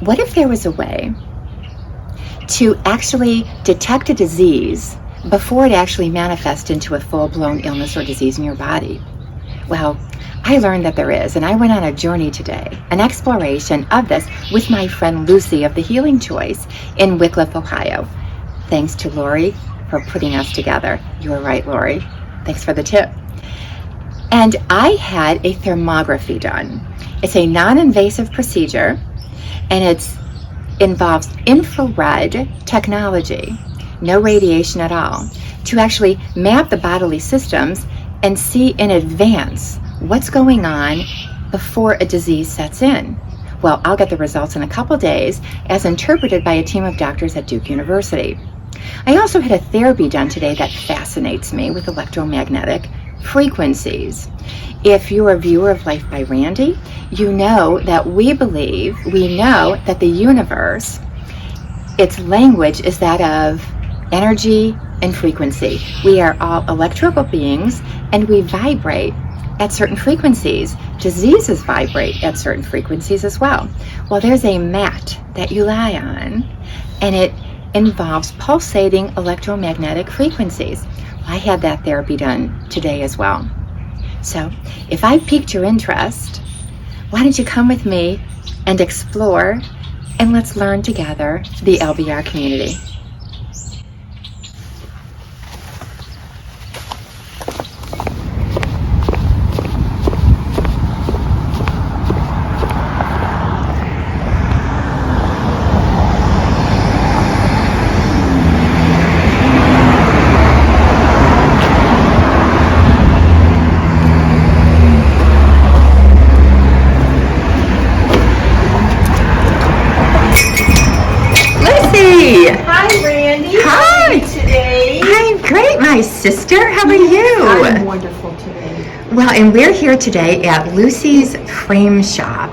what if there was a way to actually detect a disease before it actually manifests into a full-blown illness or disease in your body? Well, I learned that there is, and I went on a journey today, an exploration of this with my friend Lucy of the Healing Choice in Wickliffe, Ohio. Thanks to Lori for putting us together. You were right, Lori. Thanks for the tip. And I had a thermography done. It's a non-invasive procedure, and it involves infrared technology, no radiation at all, to actually map the bodily systems and see in advance what's going on before a disease sets in. Well, I'll get the results in a couple days as interpreted by a team of doctors at Duke University. I also had a therapy done today that fascinates me with electromagnetic frequencies. If you're a viewer of Life by Randy, you know that we know that the universe, its language is that of energy and frequency. We are all electrical beings, and we vibrate at certain frequencies. Diseases vibrate at certain frequencies as well. Well, there's a mat that you lie on, and it involves pulsating electromagnetic frequencies. Well, I had that therapy done today as well. So if I piqued your interest, why don't you come with me and explore, and let's learn together the LBR community. My sister, how are you? I'm wonderful today. Well, and we're here today at Lucy's Frame Shop.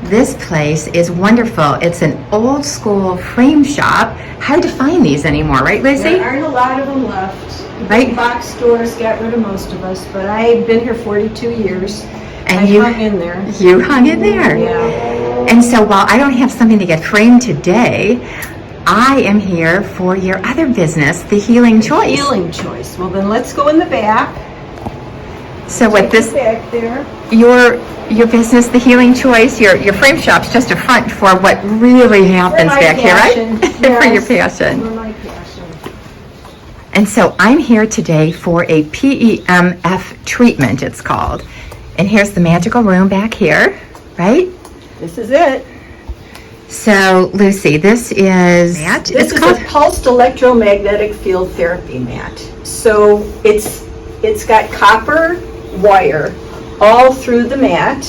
This place is wonderful. It's an old school frame shop. Hard to find these anymore, right, Lucy? There aren't a lot of them left. Right. Big box stores got rid of most of us, but I've been here 42 years. And I hung in there. You hung in there. Yeah. And so while I don't have something to get framed today, I am here for your other business, the Healing Choice. Healing Choice. Well, then let's go in the back. So what this back there? Your business, the Healing Choice, your frame shop's just a front for what really happens back here, right? Yes, for your passion. For my passion. And so I'm here today for a PEMF treatment, it's called. And here's the magical room back here, right? This is it. So, Lucy, this is This is a pulsed electromagnetic field therapy mat. So it's got copper wire all through the mat,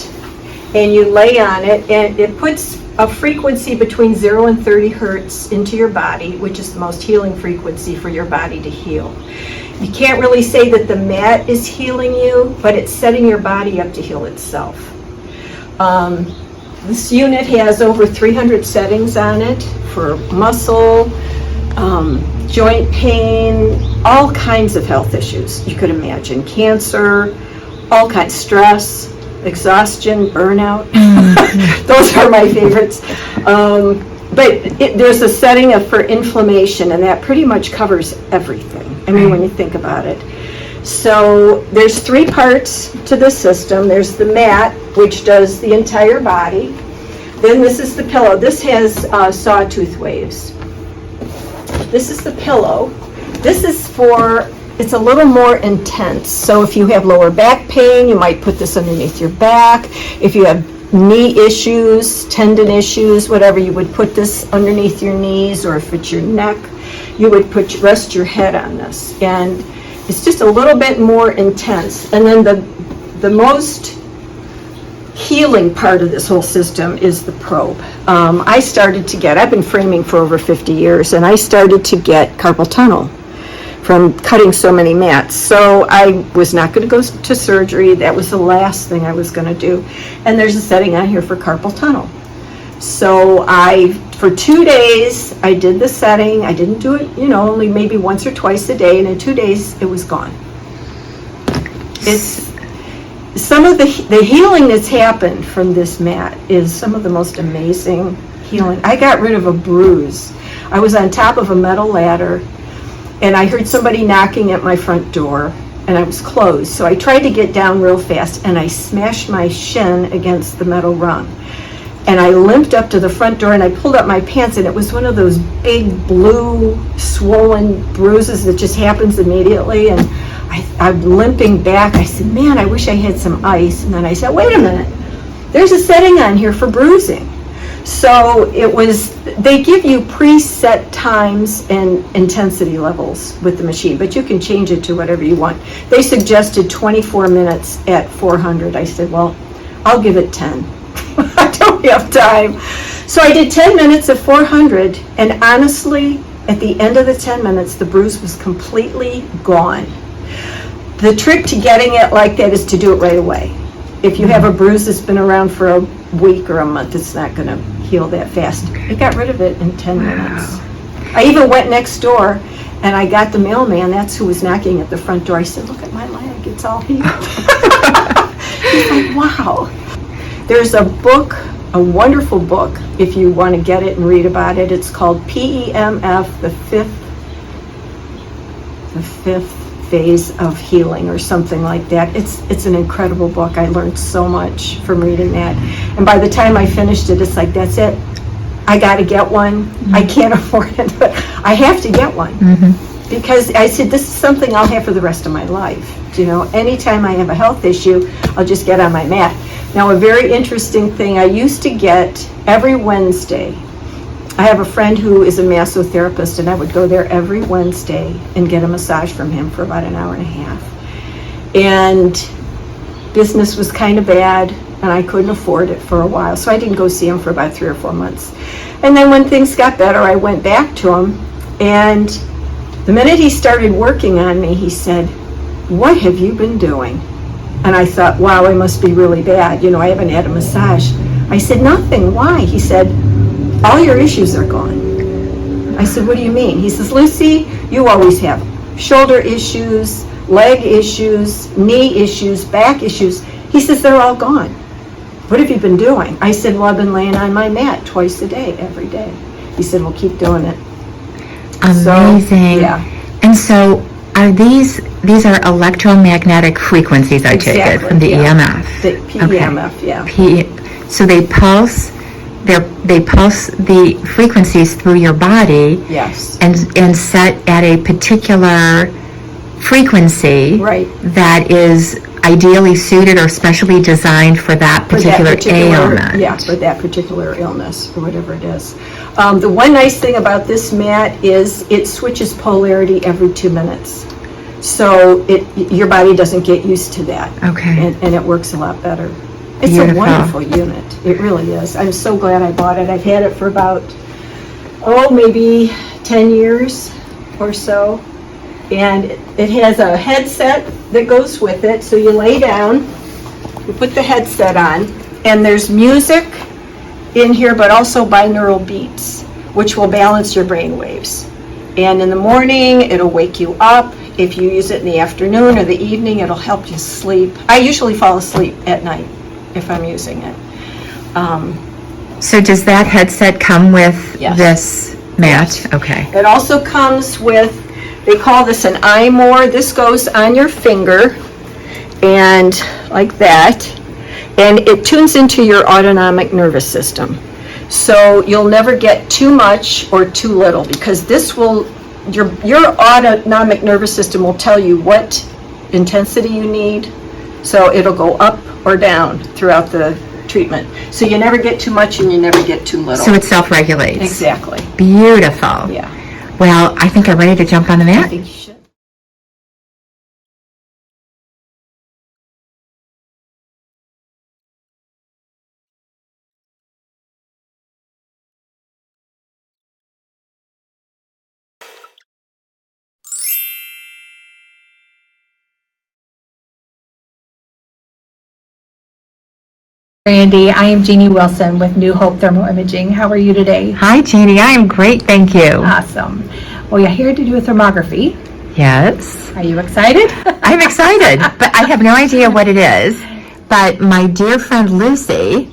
and you lay on it, and it puts a frequency between 0 and 30 hertz into your body, which is the most healing frequency for your body to heal. You can't really say that the mat is healing you, but it's setting your body up to heal itself. This unit has over 300 settings on it for muscle, joint pain, all kinds of health issues you could imagine. Cancer, all kinds, stress, exhaustion, burnout. Those are my favorites. But there's a setting for inflammation, and that pretty much covers everything. I mean, when you think about it. So there's 3 parts to the system. There's the mat, which does the entire body. Then this is the pillow. This has sawtooth waves. This is the pillow. This is it's a little more intense. So if you have lower back pain, you might put this underneath your back. If you have knee issues, tendon issues, whatever, you would put this underneath your knees, or if it's your neck, you would rest your head on this. And it's just a little bit more intense. And then the most healing part of this whole system is the probe. I've been framing for over 50 years, and I started to get carpal tunnel from cutting so many mats. So I was not going to go to surgery. That was the last thing I was going to do. And there's a setting on here for carpal tunnel. So for 2 days, I did the setting. I didn't do it, only maybe once or twice a day. And in 2 days, it was gone. some of the healing that's happened from this mat is some of the most amazing healing. I got rid of a bruise. I was on top of a metal ladder, and I heard somebody knocking at my front door, and I was closed. So I tried to get down real fast, and I smashed my shin against the metal rung. And I limped up to the front door, and I pulled up my pants, and it was one of those big blue swollen bruises that just happens immediately. And I'm limping back. I said, man, I wish I had some ice. And then I said, wait a minute, there's a setting on here for bruising. So they give you preset times and intensity levels with the machine, but you can change it to whatever you want. They suggested 24 minutes at 400. I said, well, I'll give it 10. I don't have time. So I did 10 minutes at 400, and honestly, at the end of the 10 minutes, the bruise was completely gone. The trick to getting it like that is to do it right away. If you have a bruise that's been around for a week or a month, it's not going to heal that fast. I got rid of it in 10 minutes. I even went next door, and I got the mailman. That's who was knocking at the front door. I said, look at my leg, it's all healed. He's like, wow. There's a book, a wonderful book, if you want to get it and read about it. It's called PEMF, the fifth phase of healing, or something like that. It's an incredible book. I learned so much from reading that. And by the time I finished it, it's like, that's it. I got to get one. Mm-hmm. I can't afford it, but I have to get one. Mm-hmm. Because I said, this is something I'll have for the rest of my life. You know, anytime I have a health issue, I'll just get on my mat. Now, a very interesting thing, I used to get every Wednesday. I have a friend who is a massotherapist, and I would go there every Wednesday and get a massage from him for about an hour and a half. And business was kind of bad, and I couldn't afford it for a while, so I didn't go see him for about 3 or 4 months. And then when things got better, I went back to him, and the minute he started working on me, he said, what have you been doing? And I thought, wow, I must be really bad. You know, I haven't had a massage. I said, nothing. Why? He said, all your issues are gone. I said, what do you mean? He says, Lucy, you always have shoulder issues, leg issues, knee issues, back issues. He says, they're all gone. What have you been doing? I said, well, I've been laying on my mat twice a day, every day. He said, well, keep doing it. Amazing. So, yeah. And so are these are electromagnetic frequencies, I take it, from the EMF? The PEMF, okay. Yeah. So they pulse the frequencies through your body. Yes. And set at a particular frequency, right, that is ideally suited or specially designed for that particular ailment. Yeah, for that particular illness or whatever it is. The one nice thing about this mat is it switches polarity every 2 minutes. So your body doesn't get used to that. Okay. And it works a lot better. It's Beautiful. A wonderful unit. It really is. I'm so glad I bought it. I've had it for about, maybe 10 years or so. And it has a headset that goes with it. So you lay down, you put the headset on, and there's music in here, but also binaural beats, which will balance your brain waves. And in the morning, it'll wake you up. If you use it in the afternoon or the evening, it'll help you sleep. I usually fall asleep at night if I'm using it. So does that headset come with Yes. this mat? Yes. Okay. It also comes with, they call this an iMore. This goes on your finger, and like that, and it tunes into your autonomic nervous system. So you'll never get too much or too little, because this will, your autonomic nervous system will tell you what intensity you need. So it'll go up or down throughout the treatment. So you never get too much and you never get too little. So it self-regulates. Exactly. Beautiful. Yeah. Well, I think I'm ready to jump on the I mat. think you should. Randy, I am Jeannie Wilson with New Hope Thermal Imaging. How are you today? Hi, Jeannie. I am great, thank you. Awesome. Well, you're here to do a thermography. Yes. Are you excited? I'm excited, but I have no idea what it is. But my dear friend Lucy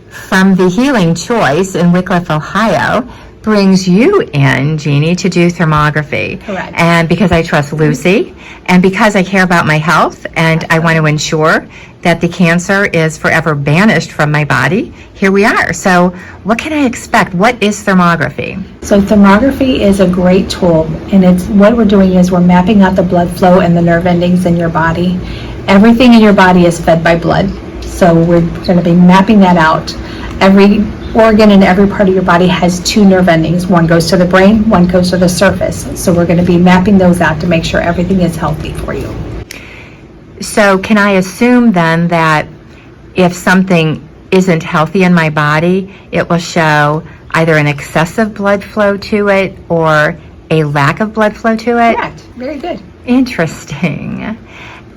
from the Healing Choice in Wickliffe, Ohio, brings you in, Jeannie, to do thermography. Correct. And because I trust Lucy, and because I care about my health, and I want to ensure that the cancer is forever banished from my body, here we are. So what can I expect? What is thermography? So thermography is a great tool, and it's what we're doing is we're mapping out the blood flow and the nerve endings in your body. Everything in your body is fed by blood. So we're going to be mapping that out. Every organ in every part of your body has two nerve endings. One goes to the brain, one goes to the surface. So we're going to be mapping those out to make sure everything is healthy for you. So can I assume then that if something isn't healthy in my body, it will show either an excessive blood flow to it or a lack of blood flow to it? Correct. Very good. Interesting.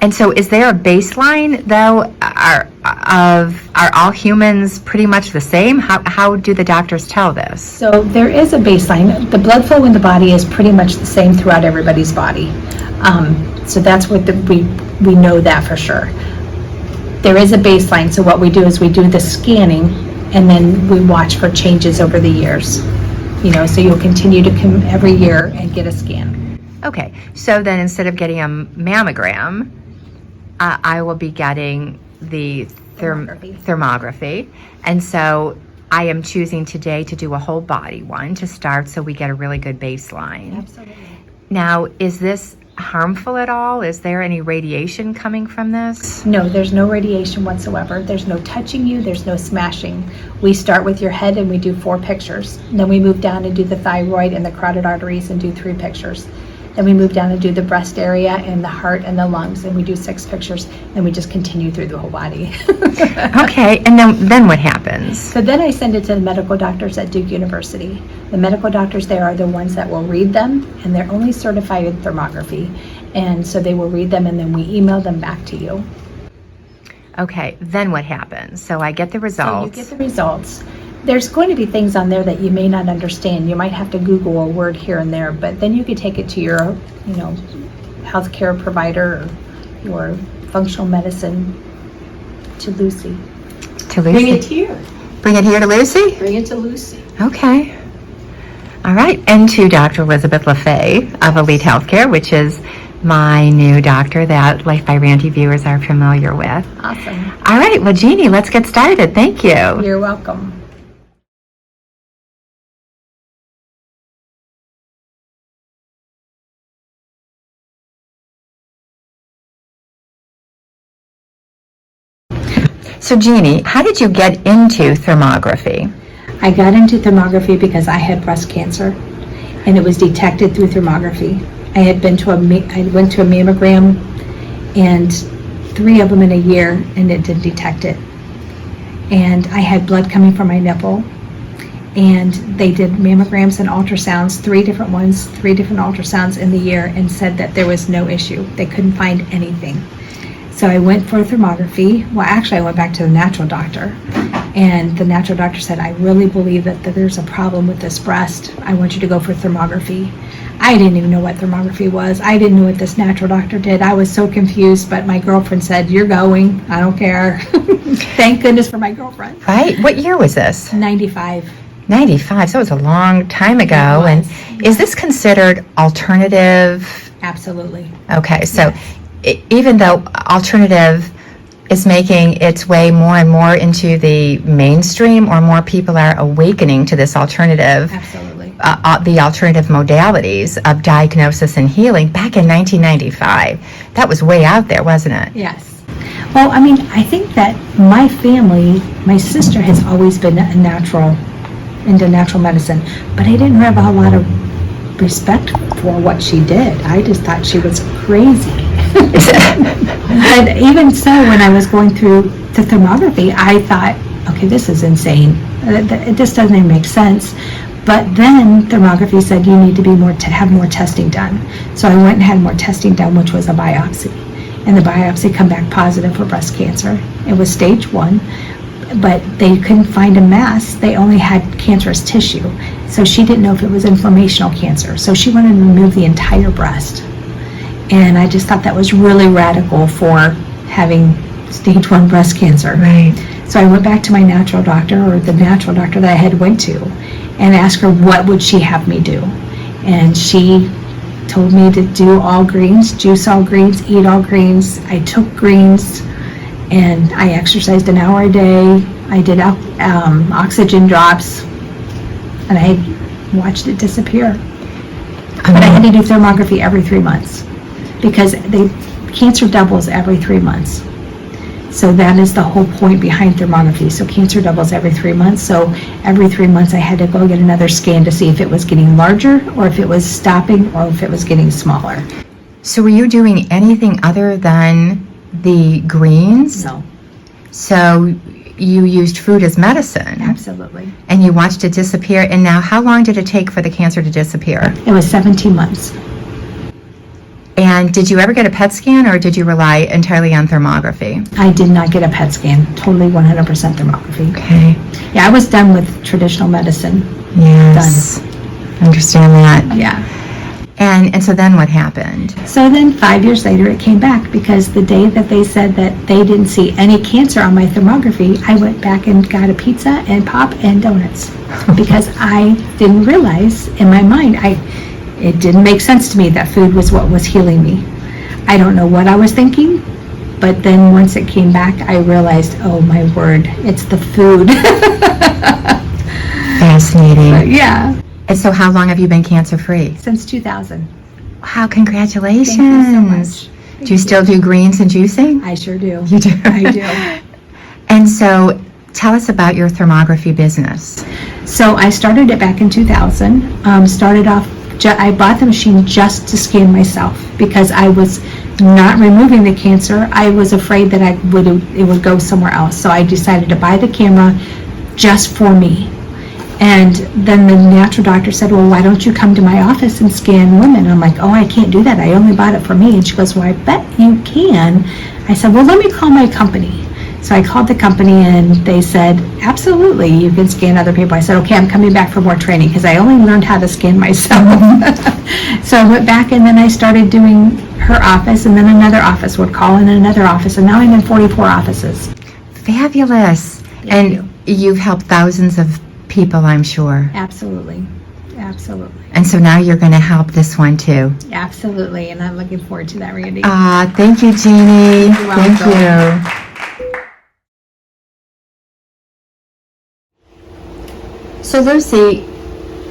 And so is there a baseline, though? Are all humans pretty much the same? How do the doctors tell this? So there is a baseline. The blood flow in the body is pretty much the same throughout everybody's body. So that's what we know that for sure. There is a baseline. So what we do is we do the scanning, and then we watch for changes over the years. So you'll continue to come every year and get a scan. Okay, so then instead of getting a mammogram, I will be getting the thermography. And so I am choosing today to do a whole body one to start so we get a really good baseline. Absolutely. Now, is this harmful at all? Is there any radiation coming from this? No, there's no radiation whatsoever. There's no touching you. There's no smashing. We start with your head and we do 4 pictures. Then we move down and do the thyroid and the carotid arteries and do 3 pictures. Then we move down and do the breast area and the heart and the lungs, and we do 6 pictures, and we just continue through the whole body. Okay, and then what happens? So then I send it to the medical doctors at Duke University. The medical doctors there are the ones that will read them, and they're only certified in thermography. And so they will read them, and then we email them back to you. Okay, then what happens? So I get the results. So you get the results. There's going to be things on there that you may not understand. You might have to Google a word here and there, but then you could take it to your, healthcare provider or your functional medicine to Lucy. To Lucy? Bring it here. Bring it here to Lucy? Bring it to Lucy. Okay. All right, and to Dr. Elizabeth LaFay of Elite Healthcare, which is my new doctor that Life by Randy viewers are familiar with. Awesome. All right, well, Jeannie, let's get started. Thank you. You're welcome. So, Jeannie, how did you get into thermography? I got into thermography because I had breast cancer, and it was detected through thermography. I went to a mammogram, and 3 of them in a year, and it didn't detect it. And I had blood coming from my nipple, and they did mammograms and ultrasounds, 3 different ones, 3 different ultrasounds in the year, and said that there was no issue. They couldn't find anything. So I went for thermography. Well, actually, I went back to the natural doctor, and the natural doctor said, I really believe that there's a problem with this breast. I want you to go for thermography. I didn't even know what thermography was. I didn't know what this natural doctor did. I was so confused, but my girlfriend said, you're going. I don't care. Thank goodness for my girlfriend. Right? What year was this? 95. 95, so it was a long time ago. And is this considered alternative? Absolutely. Okay, so Yes. Even though alternative is making its way more and more into the mainstream, or more people are awakening to this alternative, Absolutely. the alternative modalities of diagnosis and healing back in 1995, that was way out there, wasn't it? Yes. Well, I think that my family, my sister has always been into natural medicine, but I didn't have a lot of respect for what she did. I just thought she was crazy. And even so, when I was going through the thermography, I thought, okay, this is insane. It just doesn't even make sense. But then thermography said you need to have more testing done. So I went and had more testing done, which was a biopsy. And the biopsy come back positive for breast cancer. It was stage 1, but they couldn't find a mass. They only had cancerous tissue. So she didn't know if it was inflammational cancer. So she wanted to remove the entire breast. And I just thought that was really radical for having stage 1 breast cancer. Right. So I went back to my natural doctor, or the natural doctor that I had went to, and asked her what would she have me do. And she told me to do all greens, juice all greens, eat all greens. I took greens, and I exercised an hour a day. I did oxygen drops, and I watched it disappear. But I had to do thermography every 3 months because cancer doubles every 3 months. So that is the whole point behind thermography. So cancer doubles every 3 months. So every 3 months I had to go get another scan to see if it was getting larger, or if it was stopping, or if it was getting smaller. So were you doing anything other than the greens? No, So you used food as medicine, absolutely. and you watched it disappear. And now, how long did it take for the cancer to disappear? It was 17 months. And did you ever get a PET scan, or did you rely entirely on thermography? I did not get a PET scan, totally 100% thermography. Okay. Yeah, I was done with traditional medicine. Yes. Understand that. Yeah. And so then what happened? So then 5 years later it came back, because the day that they said that they didn't see any cancer on my thermography, I went back and got a pizza and pop and donuts, because I didn't realize in my mind, it didn't make sense to me that food was what was healing me. I don't know what I was thinking, but then once it came back, I realized, oh my word, it's the food. Fascinating. Yeah, And so how long have you been cancer-free? since 2000. Wow, congratulations. Thank you so much. Do you still do greens and juicing? I sure do. You do? I do. And so tell us about your thermography business. So I started it back in 2000. Started off, I bought the machine just to scan myself, because I was not removing the cancer. I was afraid that it would go somewhere else. So I decided to buy the camera just for me. And then the natural doctor said, well, why don't you come to my office and scan women? I'm like, oh, I can't do that. I only bought it for me. And she goes, well, I bet you can. I said, well, let me call my company. So I called the company, and they said, absolutely, you can scan other people. I said, okay, I'm coming back for more training, because I only learned how to scan myself. So I went back, and then I started doing her office, and then another office would call, and another office, and now I'm in 44 offices. Fabulous. And you've helped thousands of people, I'm sure. Absolutely. Absolutely. And so now you're going to help this one too. Absolutely. And I'm looking forward to that, Randy. Thank you, Jeannie. You're Thank welcome. you. So Lucy,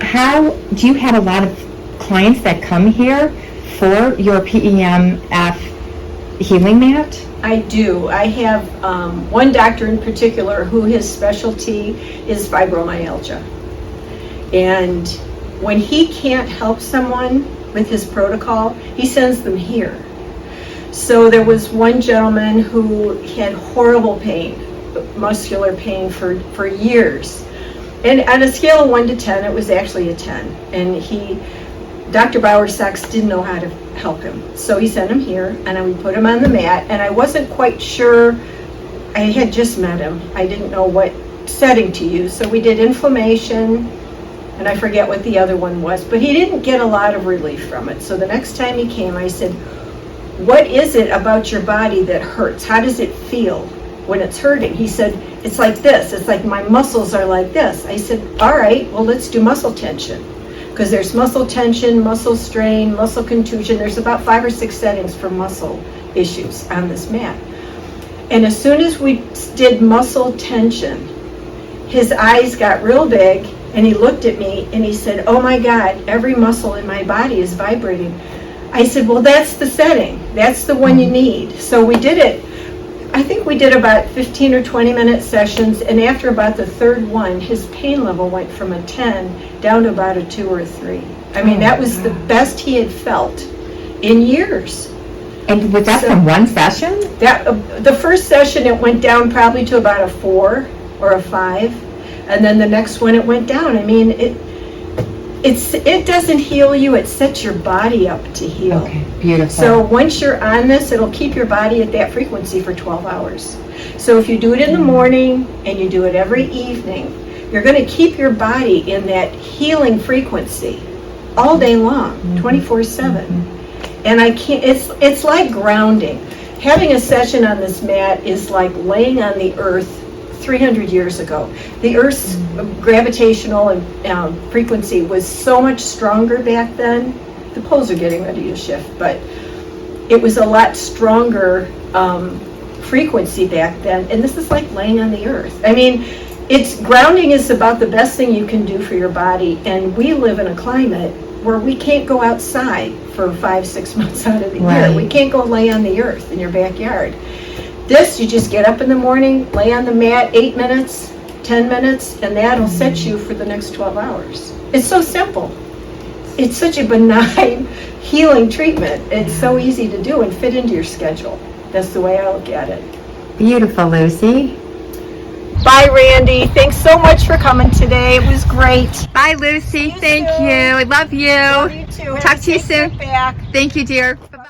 how do you have a lot of clients that come here for your PEMF healing mat? I do. I have one doctor in particular who his specialty is fibromyalgia. And when he can't help someone with his protocol, he sends them here. So there was one gentleman who had horrible pain, muscular pain for years. And on a scale of 1 to 10, it was actually a 10. And Dr. Bauer-Sachs didn't know how to help him. So he sent him here, and we put him on the mat, and I wasn't quite sure. I had just met him. I didn't know what setting to use. So we did inflammation, and I forget what the other one was, but he didn't get a lot of relief from it. So the next time he came, I said, what is it about your body that hurts? How does it feel when it's hurting? He said, it's like this. It's like my muscles are like this. I said, all right, well, let's do muscle tension. Because there's muscle tension, muscle strain, muscle contusion. There's about 5 or 6 settings for muscle issues on this mat. And as soon as we did muscle tension, his eyes got real big, and he looked at me and he said, oh my God, every muscle in my body is vibrating. I said, well, that's the setting. That's the one you need. So we did it. I think we did about 15 or 20-minute sessions, and after about the third one, his pain level went from a 10 down to about a 2 or a 3. I mean, that was the best he had felt in years. And was that from one session? The first session, it went down probably to about a 4 or a 5, and then the next one it went down. I mean, it doesn't heal you, it sets your body up to heal. Okay, beautiful. So once you're on this, it'll keep your body at that frequency for 12 hours. So if you do it in the morning and you do it every evening, you're going to keep your body in that healing frequency all day long, 24/7. And I can't, it's like grounding. Having a session on this mat is like laying on the earth 300 years ago. The Earth's gravitational and frequency was so much stronger back then. The poles are getting ready to shift, but it was a lot stronger frequency back then. And this is like laying on the earth. I mean, grounding is about the best thing you can do for your body. And we live in a climate where we can't go outside for 5-6 months out of the year. We can't go lay on the earth in your backyard. This, you just get up in the morning, lay on the mat 8 minutes, 10 minutes, and that'll set you for the next 12 hours. It's so simple. It's such a benign healing treatment. It's so easy to do and fit into your schedule. That's the way I look at it. Beautiful, Lucy. Bye, Randy. Thanks so much for coming today. It was great. Bye, Lucy. Thank you. I love you. Love you too. Talk to you soon. Back. Thank you, dear. Bye-bye.